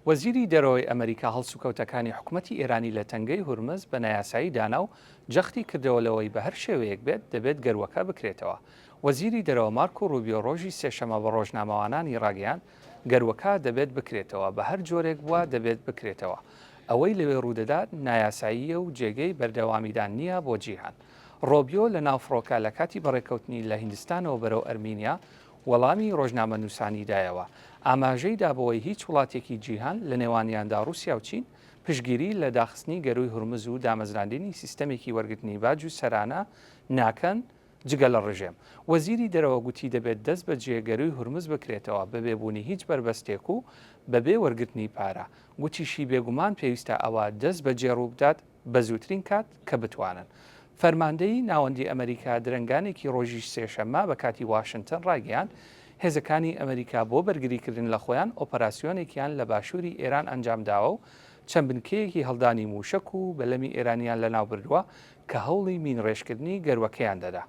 وەزیری دەرەوەی ئەمریکا هەڵسوکەوتەکانی حکوومەتی ئێرانی لە تەنگەی هورمز بە نایاسایی دانا و جەختی کردەوەلەوەی بە هەر شێوەیەک بێت دەبێت گەروەکە بکرێتەوە. وەزیری دەرەوە مارکۆ ڕوبیۆ ڕۆژی سێشەمە بە ڕۆژنامەوانانی ڕاگەیاند گەروەکە دەبێت بکرێتەوە، بە هەر جۆرێک بووە دەبێت بکرێتەوە. ئەوەی لەوێ ڕوودەدات نایاساییە و جێگەی بەردەوامیدان نییە بۆ جیهان. ڕۆبیۆ لە ناوفڕۆکە لە کاتی بەڕێکەوتنی لە هیندستانەوە بەرەو ئەرمینیا وەڵامی ڕۆژنامە نووسانیدایەوە. ئاماژەی دابەوەی هیچ وڵاتێکی جیهان لە نێوانیاندا رووسیا و چین پشگیری لە داخستنی گەروی هورمز و دامەزراندنی سیستەمێکی وەرگرتنی باج و سەرانە ناکەن جگە لە ڕژێم. وەزیری دەرەوە گوتی دەبێت دەست بە جێگەروی هورمز بکرێتەوە بەبێبوونی هیچ بربەستێک و بەبێ وەرگرتنی پارە. گوتیشی بێگومان پێویستە ئەوە دەست بە جێڕوو بدات بە زووترین کات کە بتوانن. فەرماندەی ناوەندی ئەمریکا درنگانێکی ڕۆژی سێشەممە بە کاتی واشنگتن ڕاگەیاند هێزەکانی ئەمریکا بۆ بەرگریکردن لە خۆیان ئۆپەراسیۆنێکیان لە باشووری ئێران ئەنجامداوە و چەند بنکەیەکی هەڵدانی موشک و بەلەمی ئێرانیان لە ناو بردووە کە هەوڵی مینڕێژکردنی گەروەکەیان دەدا.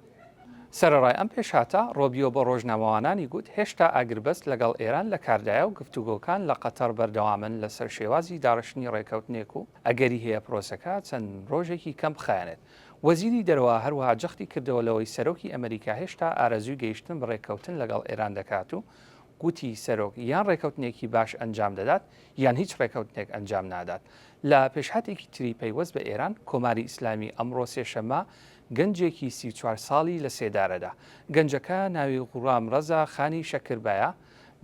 سەرەڕای ئەم پێشاتە ڕۆبیۆ بە ڕۆژنامەوانانی گوت هێشتا ئاگربەست لەگەڵ ئێران لە کاردایە و گفتوگۆکان لە قەتەر بەردەوامن لەسەر شێوازی داڕشتنی ڕێکەوتنێک و ئەگەری هەیە پرۆسەکە چەند ڕۆژێکی کەم بخایەنێت. وەزیری دەرەوە هەروەها جەختی کردەوەلەوەی سەرۆکی ئەمریکا هێشتا ئارەزووی گەیشتن بە ڕێکەوتن لەگەڵ ئێران دەکات و گوتی سەرۆک یان ڕێکەوتنێکی باش ئەنجام دەدات یان هیچ ڕێکەوتنێک ئەنجام نادات. لە پێشهاتێکی تری پەیوەست بە ئێران کۆماری ئیسلامی ئەمڕۆ سێشەممە گەنجێکی 34 ساڵی لە سێدارەدا. گەنجەکە ناوی غوڕام ڕەزا خانی شەکربایە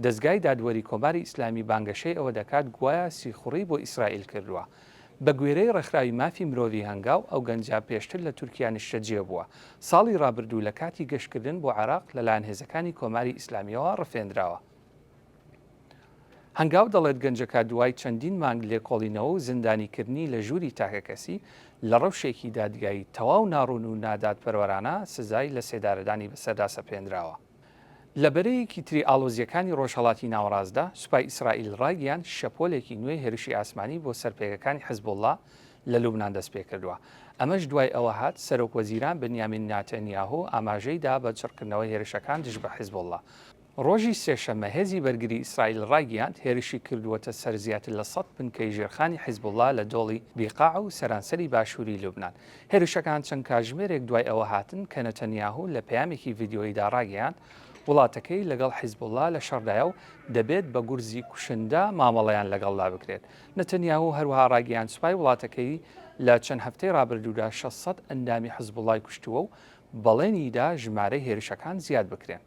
دەستگای دادوەری کۆماری ئیسلامی بانگەشەی ئەوە دەکات گوایە سیخوڕی بۆ ئیسرائیل کردووە. بە گوێرەی ڕێکخراوی مافی مرۆڤی هەنگاو ئەو گەنجا پێشتر لە تورکیا نیشتەجێ بووە. ساڵی ڕابردوو لە کاتی گەشتکردن بۆ عێراق لەلایەن هێزەکانی کۆماری ئیسلامیەوە ڕفێنراوە. هەنگاو دەڵێت گەنجەکە دوای چەندین مانگ لێکۆڵینەوە و زیندانیکردنی لە ژووری تاکەکەسی لە ڕەوشێکی دادگایی تەواو ناڕوون و نادادپەروەرانە سزای لە سێدارەدانی بەسەردا سەپێنراوە. لە بەرەیەکی تری ئاڵۆزیەکانی ڕۆژهەڵاتی ناوەڕاستدا سوپای ئیسرائیل ڕاگەیاند شەپۆلێکی نوێی هێرشی ئاسمانی بۆ سەرپێکەکانی حیزبوڵڵا لە لوبنان دەست پێ کردووە. ئەمەش دوای ئەوە هات سەرۆک وەزیران بنیامین ناتەنیاهو ئاماژەیدا بە چڕکردنەوەی هێرشەکان دژ بە حیزبوڵڵا. ڕۆژی سێشەممە هێزی بەرگری ئیسرائیل ڕاگەیاند هێرشی کردووەتە سەر زیاتر لە 100 بنکەی ژێرخانی حیزبوڵڵا لە دۆڵی بیقاع و سەرانسەری باشووری لوبنان. هێرشەکان چەند کاتژمێرێک دوای ئەوە هاتن کە نەتەنیاهو لە پەیامێکی ڤیدیۆییدا ڕاگەیاند وڵاتەکەی لەگەڵ حیزبوڵڵا لە شەڕدایە و دەبێت بە گورزی کوشندا مامەڵەیان لەگەڵدا بکرێت. نەتەنیاهو هەروەها ڕاگەیاند سوپای وڵاتەکەی لە چەند هەفتەی ڕابردوودا 600 ئەندامی حیزبوڵڵای کوشتووە و بەڵێنیدا ژمارەی هێرشەکان زیاد بکرێن.